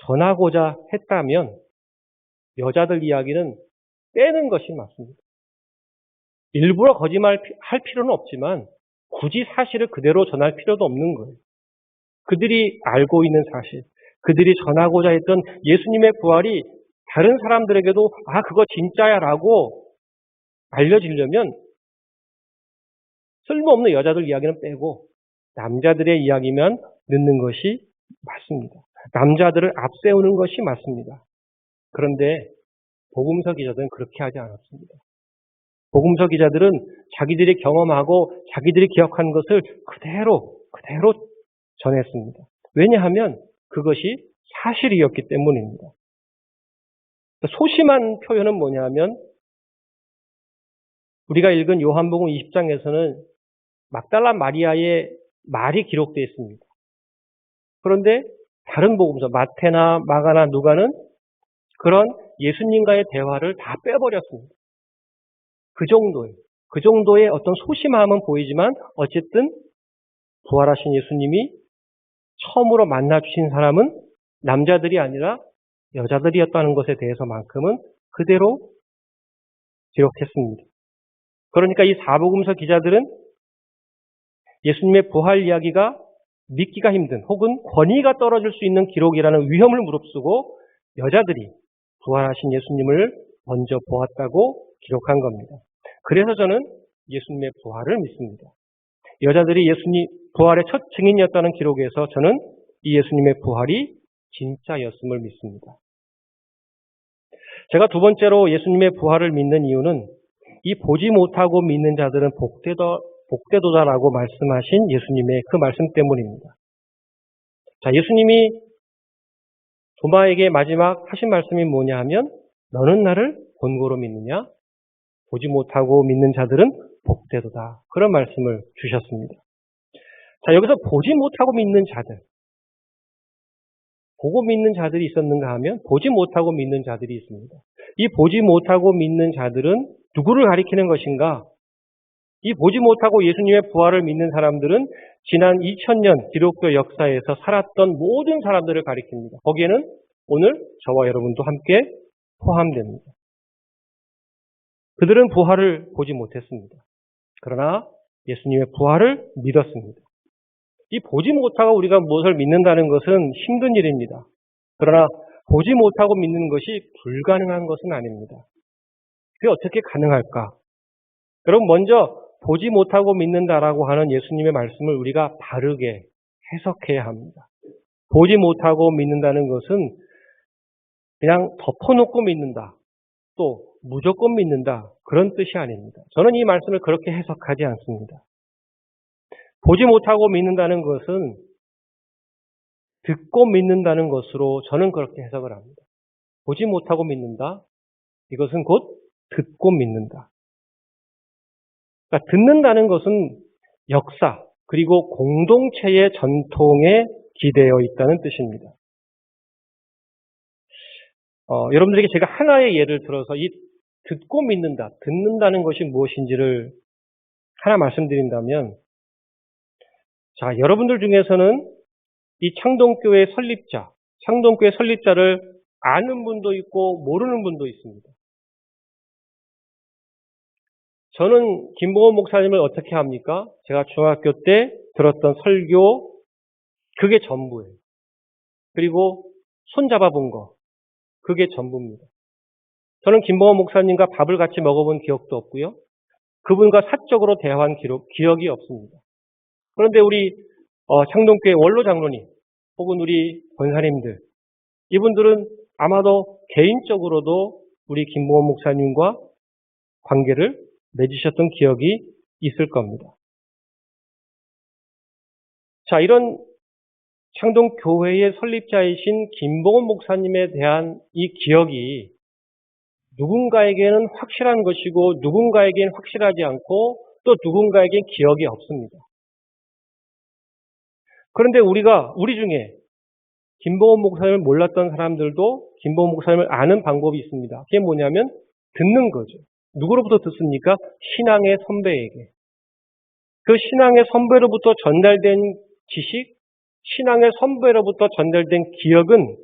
전하고자 했다면 여자들 이야기는 빼는 것이 맞습니다. 일부러 거짓말할 필요는 없지만 굳이 사실을 그대로 전할 필요도 없는 거예요. 그들이 알고 있는 사실, 그들이 전하고자 했던 예수님의 부활이 다른 사람들에게도 그거 진짜야 라고 알려지려면 쓸모없는 여자들 이야기는 빼고 남자들의 이야기면 듣는 것이 맞습니다. 남자들을 앞세우는 것이 맞습니다. 그런데 복음서 기자들은 그렇게 하지 않았습니다. 복음서 기자들은 자기들이 경험하고 자기들이 기억한 것을 그대로 전했습니다. 왜냐하면 그것이 사실이었기 때문입니다. 소심한 표현은 뭐냐면 우리가 읽은 요한복음 20장에서는 막달라 마리아의 말이 기록되어 있습니다. 그런데 다른 복음서 마태나 마가나 누가는 그런 예수님과의 대화를 다 빼버렸습니다. 그 정도의 어떤 소심함은 보이지만 어쨌든 부활하신 예수님이 처음으로 만나주신 사람은 남자들이 아니라 여자들이었다는 것에 대해서만큼은 그대로 기록했습니다. 그러니까 이 사복음서 기자들은 예수님의 부활 이야기가 믿기가 힘든 혹은 권위가 떨어질 수 있는 기록이라는 위험을 무릅쓰고 여자들이 부활하신 예수님을 먼저 보았다고 기록한 겁니다. 그래서 저는 예수님의 부활을 믿습니다. 여자들이 예수님 부활의 첫 증인이었다는 기록에서 저는 이 예수님의 부활이 진짜였음을 믿습니다. 제가 두 번째로 예수님의 부활을 믿는 이유는 이 보지 못하고 믿는 자들은 복되도다라고 말씀하신 예수님의 그 말씀 때문입니다. 자, 예수님이 도마에게 마지막 하신 말씀이 뭐냐 하면 너는 나를 본고로 믿느냐? 보지 못하고 믿는 자들은 복되도다. 그런 말씀을 주셨습니다. 자, 여기서 보지 못하고 믿는 자들. 보고 믿는 자들이 있었는가 하면 보지 못하고 믿는 자들이 있습니다. 이 보지 못하고 믿는 자들은 누구를 가리키는 것인가? 이 보지 못하고 예수님의 부활을 믿는 사람들은 지난 2000년 기독교 역사에서 살았던 모든 사람들을 가리킵니다. 거기에는 오늘 저와 여러분도 함께 포함됩니다. 그들은 부활을 보지 못했습니다. 그러나 예수님의 부활을 믿었습니다. 이 보지 못하고 우리가 무엇을 믿는다는 것은 힘든 일입니다. 그러나 보지 못하고 믿는 것이 불가능한 것은 아닙니다. 그게 어떻게 가능할까? 여러분 먼저 보지 못하고 믿는다라고 하는 예수님의 말씀을 우리가 바르게 해석해야 합니다. 보지 못하고 믿는다는 것은 그냥 덮어놓고 믿는다. 또 무조건 믿는다. 그런 뜻이 아닙니다. 저는 이 말씀을 그렇게 해석하지 않습니다. 보지 못하고 믿는다는 것은 듣고 믿는다는 것으로 저는 그렇게 해석을 합니다. 보지 못하고 믿는다. 이것은 곧 듣고 믿는다. 그러니까 듣는다는 것은 역사 그리고 공동체의 전통에 기대어 있다는 뜻입니다. 여러분들에게 제가 하나의 예를 들어서 이 듣고 믿는다, 듣는다는 것이 무엇인지를 하나 말씀드린다면 자, 여러분들 중에서는 이 창동교회 설립자를 아는 분도 있고 모르는 분도 있습니다. 저는 김봉원 목사님을 어떻게 합니까? 제가 중학교 때 들었던 설교, 그게 전부예요. 그리고 손잡아 본 거, 그게 전부입니다. 저는 김봉원 목사님과 밥을 같이 먹어본 기억도 없고요. 그분과 사적으로 대화한 기억이 없습니다. 그런데 우리 창동교회 원로 장로님 혹은 우리 권사님들 이분들은 아마도 개인적으로도 우리 김봉원 목사님과 관계를 맺으셨던 기억이 있을 겁니다. 자, 이런 창동교회의 설립자이신 김봉원 목사님에 대한 이 기억이 누군가에게는 확실한 것이고 누군가에게는 확실하지 않고 또 누군가에게는 기억이 없습니다. 그런데 우리 중에 김봉원 목사님을 몰랐던 사람들도 김봉원 목사님을 아는 방법이 있습니다. 그게 뭐냐면 듣는 거죠. 누구로부터 듣습니까? 신앙의 선배에게. 그 신앙의 선배로부터 전달된 지식, 신앙의 선배로부터 전달된 기억은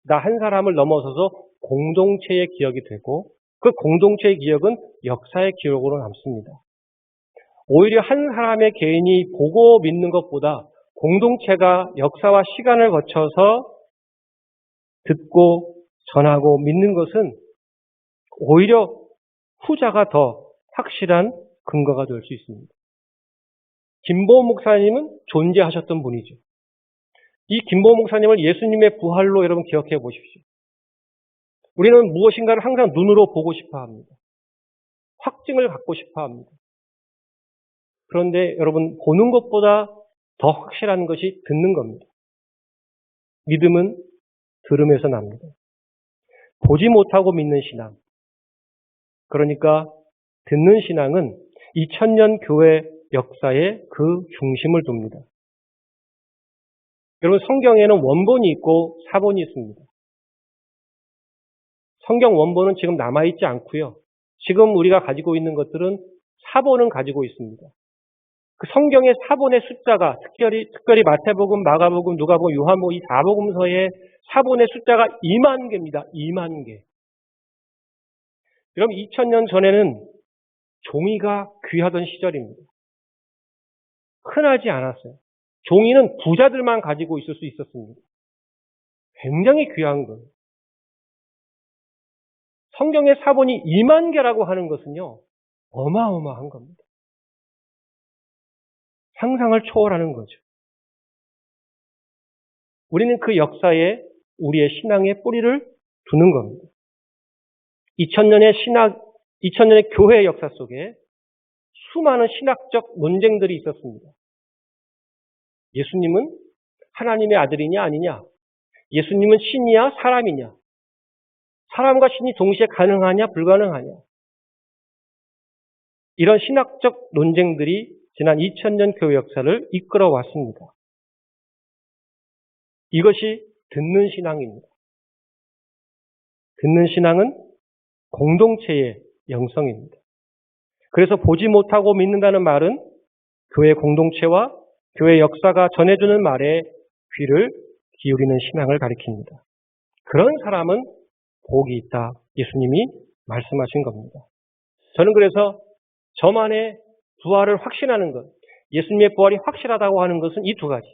나 한 사람을 넘어서서 공동체의 기억이 되고 그 공동체의 기억은 역사의 기록으로 남습니다. 오히려 한 사람의 개인이 보고 믿는 것보다 공동체가 역사와 시간을 거쳐서 듣고 전하고 믿는 것은 오히려 후자가 더 확실한 근거가 될 수 있습니다. 김보훈 목사님은 존재하셨던 분이죠. 이 김보훈 목사님을 예수님의 부활로 여러분 기억해 보십시오. 우리는 무엇인가를 항상 눈으로 보고 싶어 합니다. 확증을 갖고 싶어 합니다. 그런데 여러분, 보는 것보다 더 확실한 것이 듣는 겁니다. 믿음은 들음에서 납니다. 보지 못하고 믿는 신앙. 그러니까 듣는 신앙은 2000년 교회 역사의 그 중심을 둡니다. 여러분, 성경에는 원본이 있고 사본이 있습니다. 성경 원본은 지금 남아있지 않고요. 지금 우리가 가지고 있는 것들은 사본은 가지고 있습니다. 그 성경의 사본의 숫자가 특별히 마태복음, 마가복음, 누가복음, 요한복음 이 4복음서의 사본의 숫자가 2만 개입니다. 2만 개. 여러분 2000년 전에는 종이가 귀하던 시절입니다. 흔하지 않았어요. 종이는 부자들만 가지고 있을 수 있었습니다. 굉장히 귀한 거예요. 성경의 사본이 2만 개라고 하는 것은요, 어마어마한 겁니다. 상상을 초월하는 거죠. 우리는 그 역사에 우리의 신앙의 뿌리를 두는 겁니다. 2000년의 교회 역사 속에 수많은 신학적 논쟁들이 있었습니다. 예수님은 하나님의 아들이냐 아니냐? 예수님은 신이야 사람이냐? 사람과 신이 동시에 가능하냐 불가능하냐? 이런 신학적 논쟁들이 지난 2000년 교회 역사를 이끌어 왔습니다. 이것이 듣는 신앙입니다. 듣는 신앙은 공동체의 영성입니다. 그래서 보지 못하고 믿는다는 말은 교회 공동체와 교회 역사가 전해주는 말에 귀를 기울이는 신앙을 가리킵니다. 그런 사람은 복이 있다. 예수님이 말씀하신 겁니다. 저는 그래서 저만의 부활을 확신하는 것, 예수님의 부활이 확실하다고 하는 것은 이 두 가지.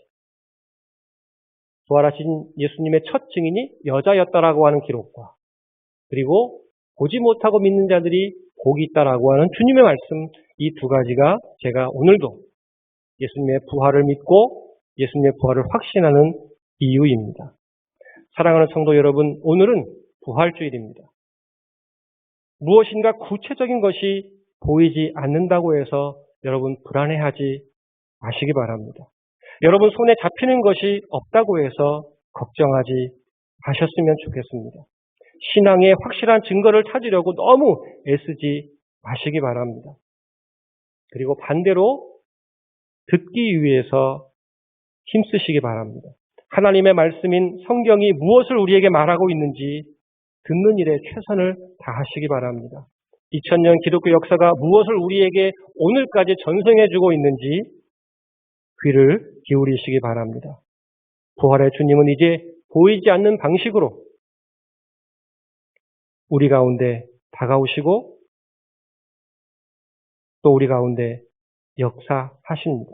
부활하신 예수님의 첫 증인이 여자였다라고 하는 기록과 그리고 보지 못하고 믿는 자들이 복이 있다라고 하는 주님의 말씀, 이 두 가지가 제가 오늘도 예수님의 부활을 믿고 예수님의 부활을 확신하는 이유입니다. 사랑하는 성도 여러분, 오늘은 부활주일입니다. 무엇인가 구체적인 것이 보이지 않는다고 해서 여러분 불안해하지 마시기 바랍니다. 여러분 손에 잡히는 것이 없다고 해서 걱정하지 마셨으면 좋겠습니다. 신앙의 확실한 증거를 찾으려고 너무 애쓰지 마시기 바랍니다. 그리고 반대로 듣기 위해서 힘쓰시기 바랍니다. 하나님의 말씀인 성경이 무엇을 우리에게 말하고 있는지 듣는 일에 최선을 다하시기 바랍니다. 2000년 기독교 역사가 무엇을 우리에게 오늘까지 전송해주고 있는지 귀를 기울이시기 바랍니다. 부활의 주님은 이제 보이지 않는 방식으로 우리 가운데 다가오시고 또 우리 가운데 역사하십니다.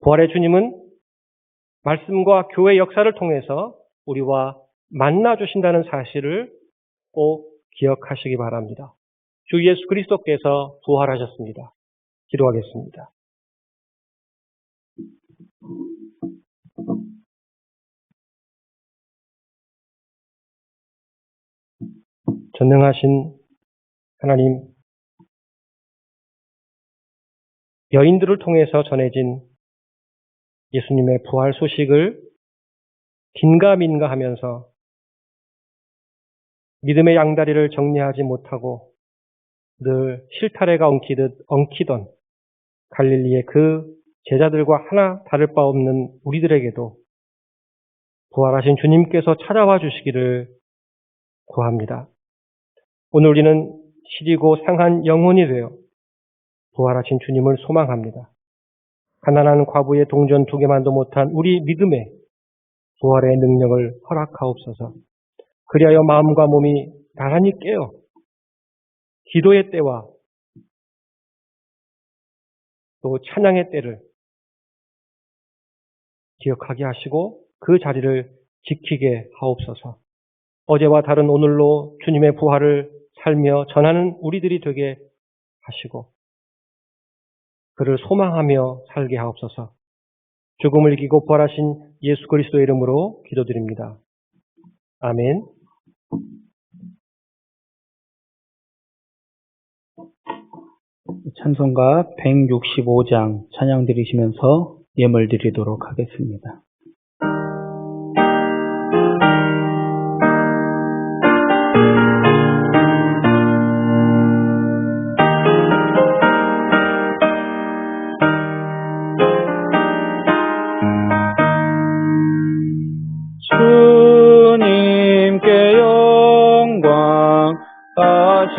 부활의 주님은 말씀과 교회 역사를 통해서 우리와 만나주신다는 사실을 꼭 기억하시기 바랍니다. 주 예수 그리스도께서 부활하셨습니다. 기도하겠습니다. 전능하신 하나님, 여인들을 통해서 전해진 예수님의 부활 소식을 긴가민가 하면서 믿음의 양다리를 정리하지 못하고 늘 실타래가 엉키던 갈릴리의 그 제자들과 하나 다를 바 없는 우리들에게도 부활하신 주님께서 찾아와 주시기를 구합니다. 오늘 우리는 시리고 상한 영혼이 되어 부활하신 주님을 소망합니다. 가난한 과부의 동전 2개만도 못한 우리 믿음의 부활의 능력을 허락하옵소서. 그리하여 마음과 몸이 나란히 깨어 기도의 때와 또 찬양의 때를 기억하게 하시고 그 자리를 지키게 하옵소서. 어제와 다른 오늘로 주님의 부활을 살며 전하는 우리들이 되게 하시고 그를 소망하며 살게 하옵소서. 죽음을 이기고 부활하신 예수 그리스도의 이름으로 기도드립니다. 아멘. 찬송가 165장 찬양 드리시면서 예물 드리도록 하겠습니다. 주님께 영광 다시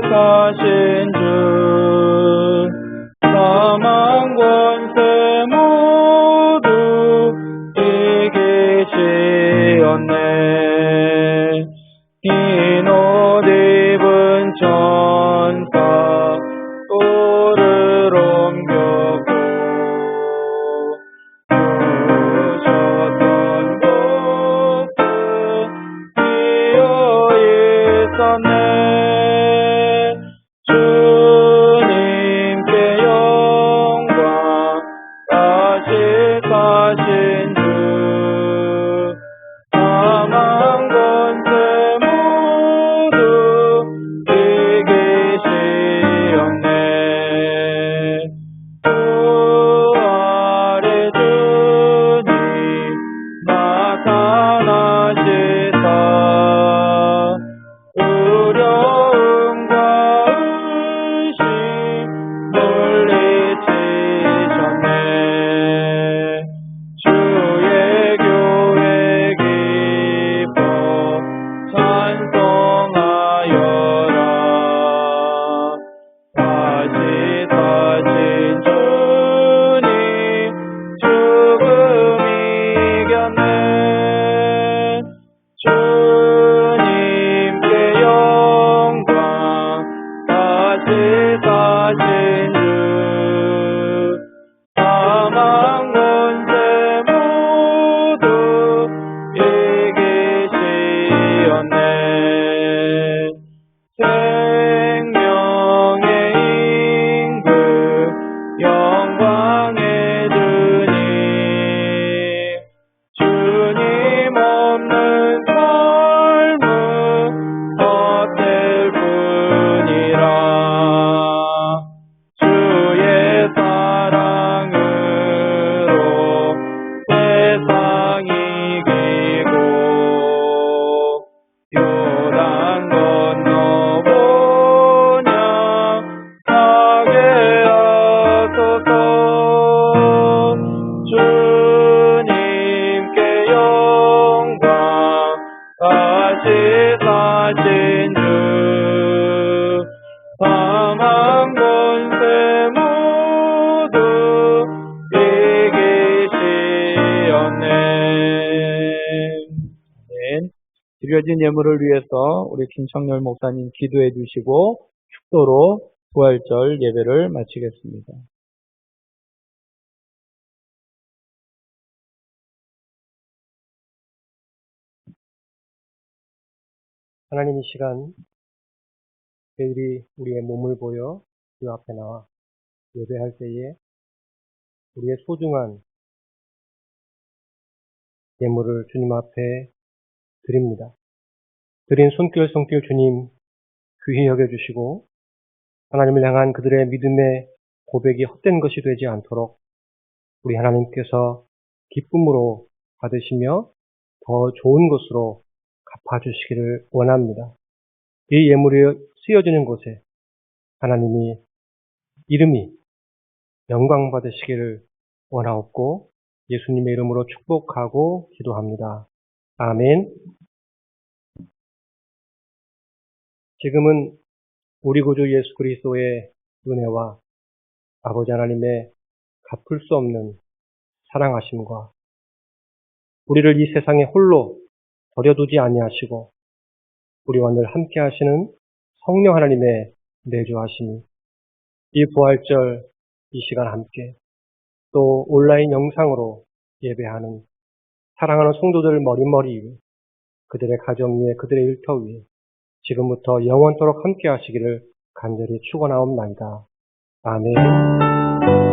사신 주 사망 권세 모두 이기시었네. 흰 옷 입은 천사 돌을 옮겨고 주셨던 복들 비어 있었네. 주님께 영광 다시 사신 주 사망 권세 모두 이기시었네. 부활의 주님 나타나시사 두려움과 의심 물리치셨네. 주의 교회 기뻐 찬송하여라. 다시 사신 주님 죽음 이겼네. 주님께 영광 다시 사신 주 사망 권세 모두 이기시었네. 생명의 임금 영광의 주님 주님 없는 삶은 헛될 뿐이라. 주의 사랑으로 세상 이기고 요단 건너보냐 하게 하소서. 주님께 영광 다시 사신 주 사망 권세 모두 이기시었네. 아멘. 드려진 예물을 위해서 우리 김창렬 목사님 기도해 주시고 축도로 부활절 예배를 마치겠습니다. 하나님 이 시간 저희들이 우리의 몸을 보여 주 앞에 나와 예배할 때에 우리의 소중한 예물을 주님 앞에 드립니다. 드린 손길 주님 귀히 여겨주시고 하나님을 향한 그들의 믿음의 고백이 헛된 것이 되지 않도록 우리 하나님께서 기쁨으로 받으시며 더 좋은 것으로 갚아주시기를 원합니다. 이 예물이 쓰여지는 곳에 하나님이 이름이 영광 받으시기를 원하옵고 예수님의 이름으로 축복하고 기도합니다. 아멘. 지금은 우리 구주 예수 그리스도의 은혜와 아버지 하나님의 갚을 수 없는 사랑하심과 우리를 이 세상에 홀로 버려두지 아니하시고 우리와 늘 함께 하시는 성령 하나님의 내주하심이 이 부활절 이 시간 함께 또 온라인 영상으로 예배하는 사랑하는 성도들 머리머리 위에 그들의 가정 위에 그들의 일터 위에 지금부터 영원토록 함께 하시기를 간절히 축원하옵나이다. 아멘.